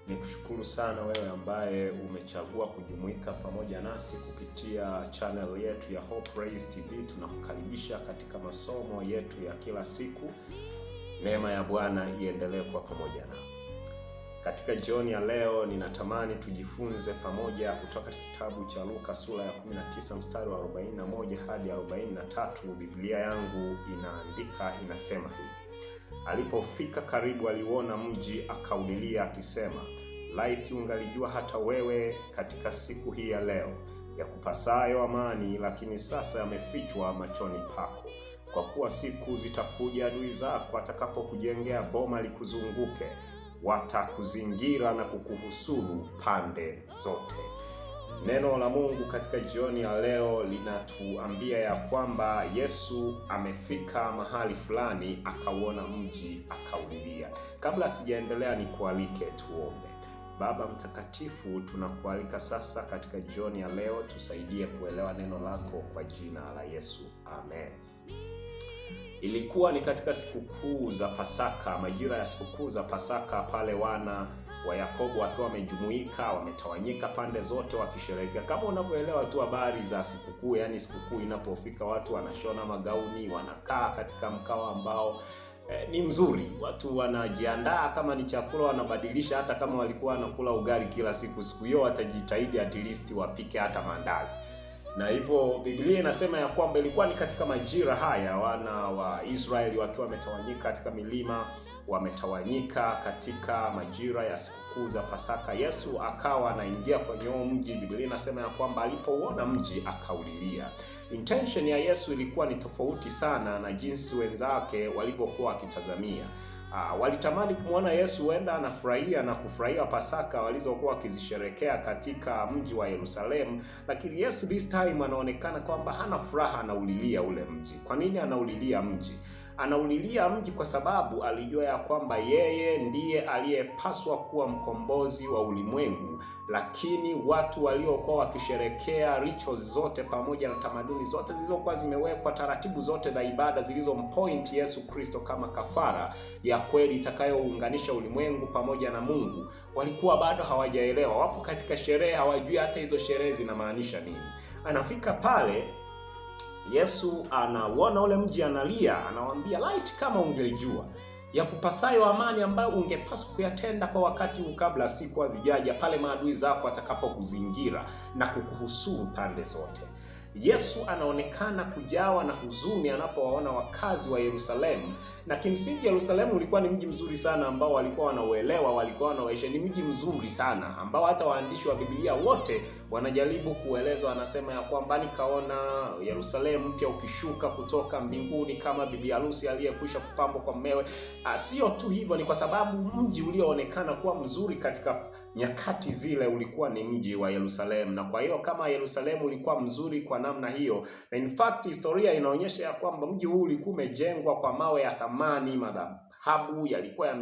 Nikushukuru sana wewe ambaye umechagua kujumuika pamoja nasi kupitia channel yetu ya Hope Praise TV. Tunakukaribisha katika masomo yetu ya kila siku. Neema ya Bwana iendelee kuwa pamoja nao. Katika jioni ya leo ninatamani tujifunze pamoja kutoka kitabu cha Luka sura ya 19 mstari wa 41 hadi 43. Biblia yangu inasema hivi: Alipofika karibu aliuona mji, akaulilia akisema, laiti ungalijua hata wewe katika siku hii ya leo ya kupasayo amani, lakini sasa yamefichwa machoni pako. Kwa kuwa siku zitakuja adui zako atakapokujengea boma likuzunguke, watakuzingira na kukuhusuru pande zote. Neno la Mungu katika jioni ya leo linatuambia ya kwamba Yesu amefika mahali fulani, akauona mji, akaulilia. Kabla sijaendelea, nikualike tuombe. Baba mtakatifu, tunakualika sasa katika jioni ya leo, tusaidie kuelewa neno lako kwa jina la Yesu. Amen. Ilikuwa ni katika sikukuu za Pasaka, majira ya sikukuu za Pasaka, pale wana wa Yakobo wakiwa wamejumuika, wametawanyika pande zote wakisherehekea. Kama unavyoelewa tu habari za sikukuu, yani sikukuu inapofika watu wanashona magauni, wanakaa katika mkao ambao ni mzuri. Watu wanajiandaa, kama ni chakula wanabadilisha, hata kama walikuwa wanakula ugali kila siku hiyo watajitahidi at least wapike hata mandazi. Na hivyo Biblia inasema ya kwamba ilikuwa ni katika majira haya, wana wa Israeli wakiwa wametawanyika katika milima, wametawanyika katika majira ya sikukuu za Pasaka. Yesu akawa anaingia kwenye mji. Biblia inasema ya kwamba alipouona mji akaulilia. Intention ya Yesu ilikuwa ni tofauti sana na jinsi wenzake walivyokuwa wakitazamia. Walitamani kumwona Yesu huenda anafurahia na kufurahia Pasaka walizokuwa wakizisherekea katika mji wa Yerusalemu, lakini Yesu this time anaonekana kwamba hana furaha, anaulilia ule mji. Kwa nini anaulilia mji? Anaulilia mji kwa sababu alijua ya kwamba yeye ndiye aliyepaswa kuwa mkombozi wa ulimwengu, lakini watu waliokuwa wakisherekea rituals zote pamoja na tamaduni zote zilizokuwa zimewekwa, taratibu zote za ibada zilizompoint Yesu Kristo kama kafara ya kweli itakayounganisha ulimwengu pamoja na Mungu, walikuwa bado hawajaelewa. Wapo katika sherehe, hawajui hata hizo sherehe zinamaanisha nini. Anafika pale Yesu anauona ule mji, analia, anawaambia, laiti kama ungelijua ya kupasayo amani ambayo ungepaswa kuyatenda kwa wakati huu, kabla siku hazijaja pale maadui zako atakapokuzingira na kukuhusuru pande zote. Yesu anaonekana kujawa na huzuni anapowaona wakazi wa Yerusalemu. Na kimsingi Yerusalemu ulikuwa ni mji mzuri sana ambao walikuwa wanauelewa, walikuwa wanaishi. Ni mji mzuri sana ambao hata waandishi wa Biblia wote wanajaribu kueleza, wanasema ya kwamba nikaona Yerusalemu mpya ukishuka kutoka mbinguni kama bibi harusi aliyekwisha kupambwa kwa mmewe. Sio tu hivyo, ni kwa sababu mji ulioonekana kuwa mzuri katika nyakati zile ulikuwa ni mji wa Yerusalemu. Na kwa hiyo kama Yerusalemu ulikuwa mzuri kwa namna hiyo, na in fact historia inaonyesha ya kwamba mji huu ulikuwa umejengwa kwa mawe ya thamani, madhahabu yalikuwa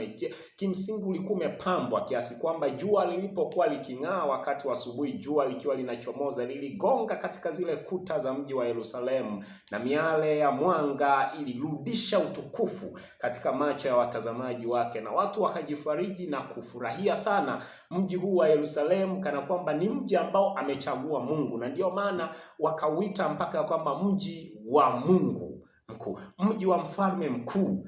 kimsingi ulikuwa umepambwa kiasi kwamba jua lilipokuwa liking'aa wakati wa asubuhi, jua likiwa linachomoza, liligonga katika zile kuta za mji wa Yerusalemu, na miale ya mwanga ilirudisha utukufu katika macho ya watazamaji wake, na watu wakajifariji na kufurahia sana mji huu wa Yerusalemu, kana kwamba ni mji ambao amechagua Mungu. Na ndio maana wakauita mpaka kwamba mji wa Mungu mkuu, mji wa mfalme mkuu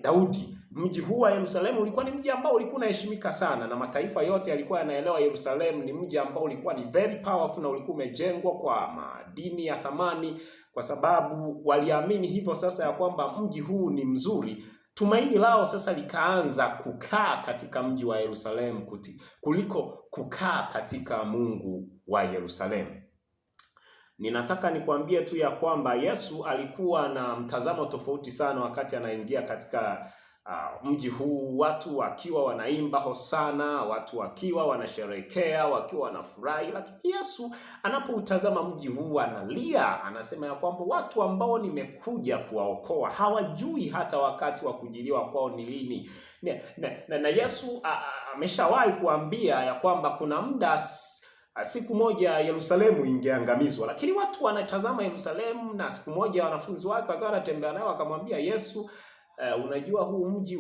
Daudi. Mji huu wa Yerusalemu ulikuwa ni mji ambao ulikuwa unaheshimika sana, na mataifa yote yalikuwa yanaelewa Yerusalemu ni mji ambao ulikuwa ni very powerful, na ulikuwa umejengwa kwa madini ya thamani, kwa sababu waliamini hivyo sasa ya kwamba mji huu ni mzuri. Tumaini lao sasa likaanza kukaa katika mji wa Yerusalemu kuliko kukaa katika Mungu wa Yerusalemu. Ninataka nikwambie tu ya kwamba Yesu alikuwa na mtazamo tofauti sana wakati anaingia katika mji huu, watu wakiwa wanaimba hosana, watu wakiwa wanasherehekea, wakiwa wanafurahi. Lakini Yesu anapoutazama mji huu analia, anasema ya kwamba watu ambao nimekuja kuwaokoa hawajui hata wakati wa kujiliwa kwao ni lini. Na Yesu ameshawahi kuambia ya kwamba kuna muda siku moja Yerusalemu ingeangamizwa, lakini watu wanatazama Yerusalemu. Na siku moja wanafunzi wake wakawa wanatembea naye wakamwambia Yesu, unajua huu mji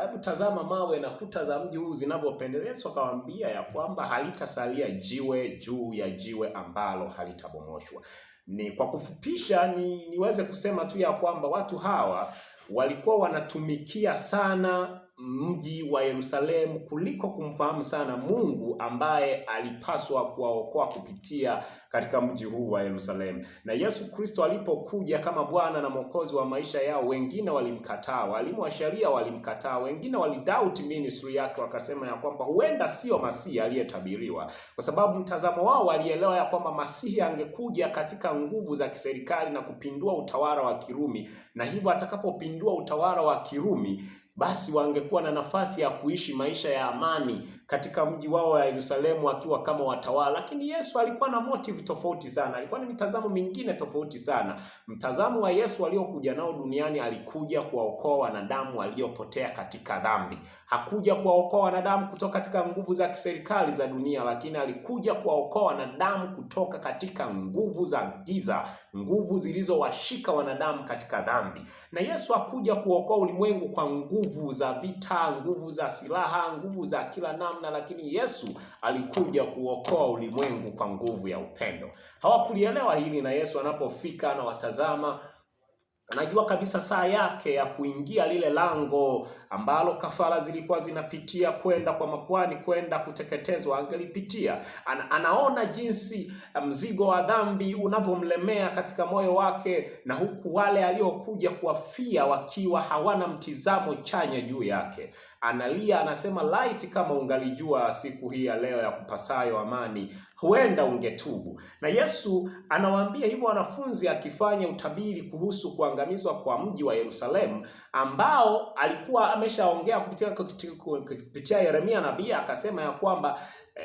hebu tazama mawe na kuta za mji huu zinavyopendeza. Yesu akamwambia ya kwamba halitasalia jiwe juu ya jiwe ambalo halitabomoshwa. Ni kwa kufupisha niweze kusema tu ya kwamba watu hawa walikuwa wanatumikia sana mji wa Yerusalemu kuliko kumfahamu sana Mungu ambaye alipaswa kuwaokoa kupitia katika mji huu wa Yerusalemu. Na Yesu Kristo alipokuja kama Bwana na Mwokozi wa maisha yao, wengine walimkataa, walimu wa sheria walimkataa, wengine walidoubt ministry yake, wakasema ya kwamba huenda sio Masihi aliyetabiriwa, kwa sababu mtazamo wao walielewa ya kwamba Masihi angekuja katika nguvu za kiserikali na kupindua utawala wa Kirumi, na hivyo atakapopindua utawala wa Kirumi basi wangekuwa na nafasi ya kuishi maisha ya amani katika mji wao wa Yerusalemu akiwa kama watawala. Lakini Yesu alikuwa na motive tofauti sana, alikuwa na mitazamo mingine tofauti sana. Mtazamo wa Yesu aliokuja nao duniani, alikuja kuwaokoa wanadamu waliopotea katika dhambi. Hakuja kuwaokoa wanadamu kutoka katika nguvu za kiserikali za dunia, lakini alikuja kuwaokoa wanadamu kutoka katika nguvu za giza, nguvu zilizowashika wanadamu katika dhambi. Na Yesu hakuja kuokoa ulimwengu kwa nguvu za vita, nguvu za silaha, nguvu za kila namna, lakini Yesu alikuja kuokoa ulimwengu kwa nguvu ya upendo. Hawakulielewa hili, na Yesu anapofika na watazama, anajua kabisa saa yake ya kuingia lile lango ambalo kafara zilikuwa zinapitia kwenda kwa makuhani kwenda kuteketezwa, angelipitia. Anaona jinsi mzigo wa dhambi unapomlemea katika moyo wake, na huku wale aliokuja kuwafia wakiwa hawana mtizamo chanya juu yake. Analia, anasema laiti kama ungalijua siku hii ya leo ya kupasayo amani, huenda ungetubu. Na Yesu anawaambia hivyo wanafunzi, akifanya utabiri kuhusu kuangamizwa kwa mji wa Yerusalemu ambao alikuwa ameshaongea kupitia Yeremia nabii. Akasema ya kwamba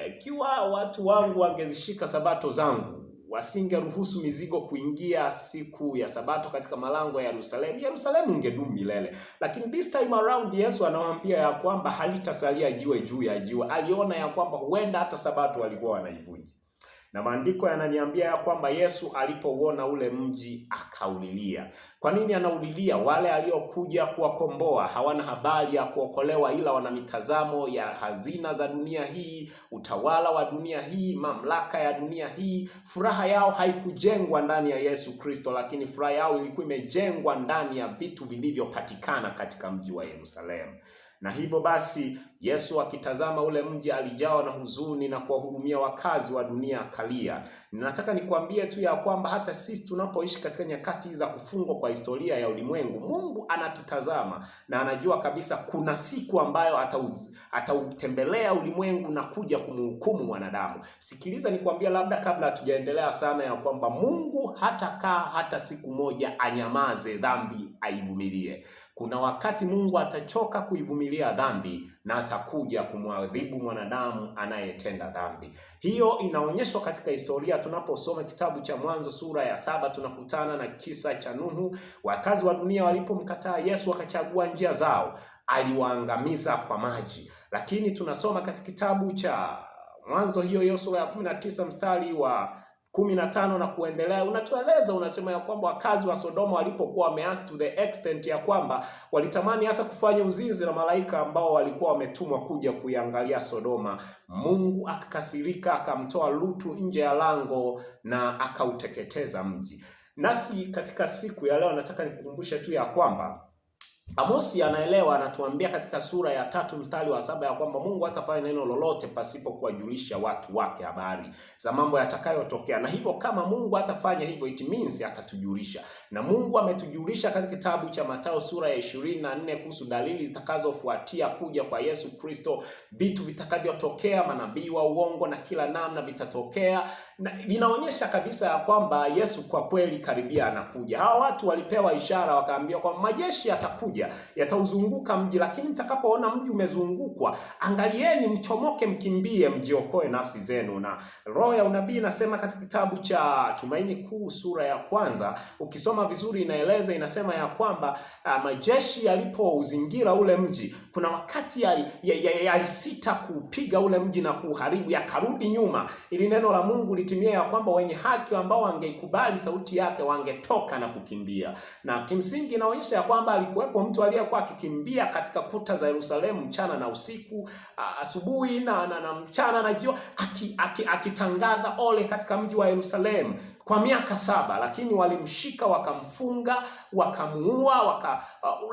ikiwa watu wangu wangezishika sabato zangu, wasingeruhusu mizigo kuingia siku ya sabato katika malango ya Yerusalemu, Yerusalemu ungedumu milele. Lakini this time around Yesu anawaambia ya kwamba halitasalia jiwe juu ya jiwe. Aliona ya kwamba huenda hata sabato walikuwa wanaivunja. Na maandiko yananiambia ya kwamba Yesu alipouona ule mji akaulilia. Kwa nini anaulilia? Wale aliokuja kuwakomboa hawana habari ya kuokolewa, ila wana mitazamo ya hazina za dunia hii, utawala wa dunia hii, mamlaka ya dunia hii. Furaha yao haikujengwa ndani ya Yesu Kristo, lakini furaha yao ilikuwa imejengwa ndani ya vitu vilivyopatikana katika mji wa Yerusalemu. Na hivyo basi Yesu akitazama ule mji alijawa na huzuni na kuwahurumia wakazi wa dunia akalia. Ninataka nikwambie tu ya kwamba hata sisi tunapoishi katika nyakati za kufungwa kwa historia ya ulimwengu, Mungu anatutazama na anajua kabisa kuna siku ambayo atautembelea ulimwengu na kuja kumhukumu mwanadamu. Sikiliza nikwambia, labda kabla hatujaendelea sana, ya kwamba Mungu hatakaa hata siku moja anyamaze dhambi aivumilie. Kuna wakati Mungu atachoka kuivumilia dhambi na atakuja kumwadhibu mwanadamu anayetenda dhambi. Hiyo inaonyeshwa katika historia. Tunaposoma kitabu cha Mwanzo sura ya 7, tunakutana na kisa cha Nuhu. Wakazi wa dunia walipomkataa Yesu wakachagua njia zao, aliwaangamiza kwa maji. Lakini tunasoma katika kitabu cha Mwanzo hiyo sura ya 19 mstari wa 15 na kuendelea, unatueleza, unasema ya kwamba wakazi wa Sodoma walipokuwa wameasi to the extent ya kwamba walitamani hata kufanya uzinzi na malaika ambao walikuwa wametumwa kuja kuiangalia Sodoma, Mungu akakasirika, akamtoa Lutu nje ya lango na akauteketeza mji. Nasi katika siku ya leo nataka nikukumbushe tu ya kwamba Amosi anaelewa, anatuambia katika sura ya 3 mstari wa 7 ya kwamba Mungu hatafanya neno lolote pasipo kuwajulisha watu wake habari za mambo yatakayotokea. Na hivyo kama Mungu hatafanya hivyo, it means atatujulisha. Na Mungu ametujulisha katika kitabu cha Mathayo sura ya 24 kuhusu dalili zitakazofuatia kuja kwa Yesu Kristo, vitu vitakavyotokea, manabii wa uongo na kila namna vitatokea, na vinaonyesha kabisa ya kwamba Yesu kwa kweli karibia anakuja. Hawa watu walipewa ishara, wakaambia kwamba majeshi yatakuja, yatauzunguka mji, lakini mtakapoona mji umezungukwa, angalieni, mchomoke, mkimbie, mjiokoe nafsi zenu. Na roho ya unabii inasema katika kitabu cha Tumaini Kuu sura ya 1, ukisoma vizuri inaeleza, inasema ya kwamba majeshi yalipouzingira ule mji, kuna wakati yalisita kupiga ule mji na kuharibu, yakarudi nyuma, ili neno la Mungu litimie ya kwamba wenye haki ambao wangeikubali sauti yake wangetoka na kukimbia. Na kimsingi inaonyesha ya kwamba alikuwepo mtu aliyekuwa akikimbia katika kuta za Yerusalemu mchana na usiku, asubuhi na mchana na jioni, akitangaza ole katika mji wa Yerusalemu kwa miaka 7, lakini walimshika, wakamfunga, wakamuua,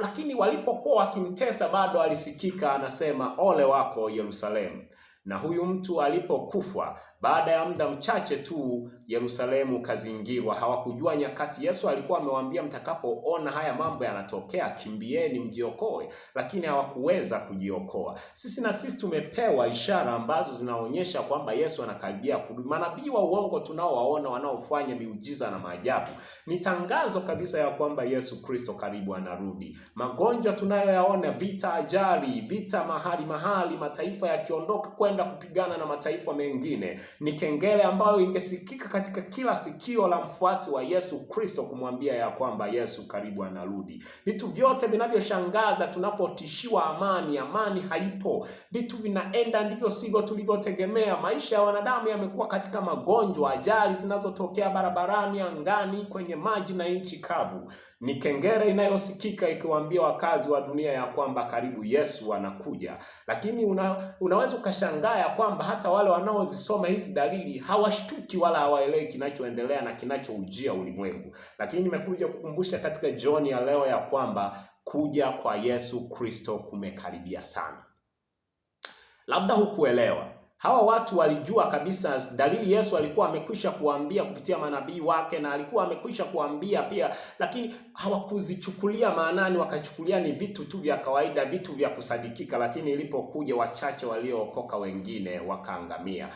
lakini walipokuwa wakimtesa bado alisikika anasema ole wako Yerusalemu. Na huyu mtu alipokufa, baada ya muda mchache tu Yerusalemu kazingirwa. Hawakujua nyakati. Yesu alikuwa amewaambia mtakapoona haya mambo yanatokea, kimbieni mjiokoe, lakini hawakuweza kujiokoa. Sisi na sisi tumepewa ishara ambazo zinaonyesha kwamba Yesu anakaribia kurudi. Manabii wa uongo tunaowaona wanaofanya miujiza na maajabu ni tangazo kabisa ya kwamba Yesu Kristo karibu anarudi. Magonjwa tunayoyaona, vita, ajali, vita mahali, mataifa yakiondoka kwenda kupigana na mataifa mengine, ni kengele ambayo ingesikika katika kila sikio la mfuasi wa Yesu Kristo kumwambia ya kwamba Yesu karibu anarudi. Vitu vyote vinavyoshangaza tunapotishiwa amani haipo. Vitu vinaenda ndivyo sivyo tulivyotegemea. Maisha ya wanadamu yamekuwa katika magonjwa, ajali zinazotokea barabarani, angani, kwenye maji na nchi kavu. Ni kengele inayosikika ikiwaambia wakazi wa dunia ya kwamba karibu Yesu anakuja. Lakini unaweza ukashangaa ya kwamba hata wale wanaozisoma hizi dalili hawashtuki wala hawaelewi kinachoendelea na kinachoujia ulimwengu. Lakini nimekuja kukumbusha katika jioni ya leo ya kwamba kuja kwa Yesu Kristo kumekaribia sana. Labda hukuelewa. Hawa watu walijua kabisa dalili Yesu alikuwa amekwisha kuambia kupitia manabii wake, na alikuwa amekwisha kuambia pia, lakini hawakuzichukulia maanani, wakachukulia ni vitu tu vya kawaida, vitu vya kusadikika. Lakini ilipokuja, wachache waliookoka, wengine wakaangamia.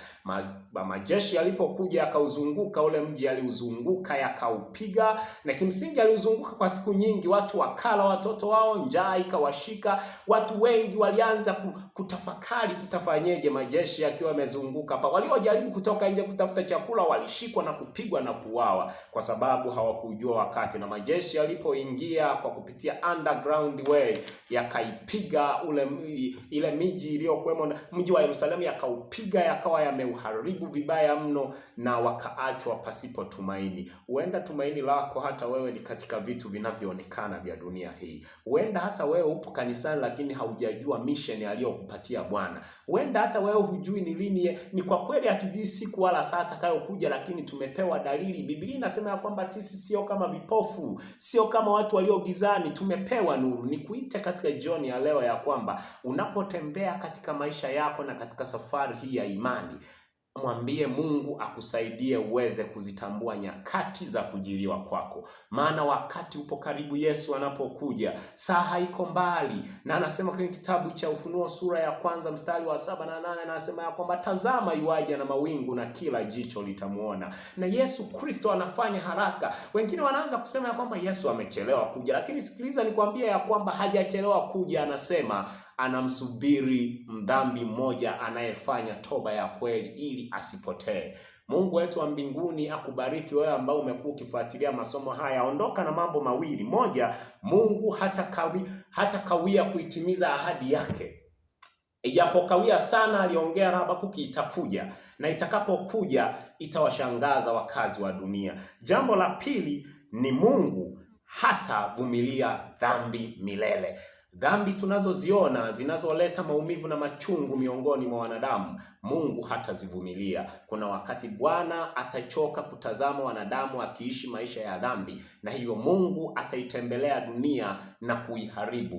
Majeshi yalipokuja yakauzunguka ule mji, aliuzunguka yakaupiga, na kimsingi aliuzunguka kwa siku nyingi. Watu wakala watoto wao, njaa ikawashika. Watu wengi walianza kutafakari, tutafanyeje? Majeshi akiwa amezunguka hapa, waliojaribu kutoka nje kutafuta chakula walishikwa na kupigwa na kuuawa, kwa sababu hawakujua wakati. Na majeshi yalipoingia kwa kupitia underground way, yakaipiga ile miji iliyokuwemo, mji wa Yerusalemu yakaupiga, yakawa yameuharibu vibaya mno, na wakaachwa pasipo tumaini. Huenda tumaini lako hata wewe ni katika vitu vinavyoonekana vya dunia hii. Huenda hata wewe upo kanisani lakini haujajua mission aliyokupatia Bwana. Huenda hata wewe hujui ni lini. Ni kwa kweli hatujui siku wala saa atakayokuja, lakini tumepewa dalili. Biblia inasema ya kwamba sisi sio kama vipofu, sio kama watu walio gizani, tumepewa nuru. Nikuite katika jioni ya leo ya kwamba unapotembea katika maisha yako na katika safari hii ya imani, mwambie Mungu akusaidie uweze kuzitambua nyakati za kujiliwa kwako. Maana wakati upo karibu. Yesu anapokuja, saa haiko mbali. Na anasema kwenye kitabu cha Ufunuo sura ya 1 mstari wa 7 na 8, anasema ya kwamba tazama yuaja na mawingu na kila jicho litamuona. Na Yesu Kristo anafanya haraka. Wengine wanaanza kusema ya kwamba Yesu amechelewa kuja, lakini sikiliza nikwambie ya kwamba hajachelewa kuja. Anasema anamsubiri mdhambi mmoja anayefanya toba ya kweli ili asipotee. Mungu wetu wa mbinguni akubariki wewe ambao umekuwa ukifuatilia masomo haya. Ondoka na mambo mawili. Moja, Mungu hata kawia kuitimiza ahadi yake. Ijapokawia sana, aliongea na Habakuki, itakuja, na itakapokuja itawashangaza wakazi wa dunia. Jambo la pili ni Mungu hatavumilia dhambi milele. Dhambi tunazoziona zinazoleta maumivu na machungu miongoni mwa wanadamu, Mungu hatazivumilia. Kuna wakati Bwana atachoka kutazama wanadamu akiishi maisha ya dhambi, na hivyo Mungu ataitembelea dunia na kuiharibu.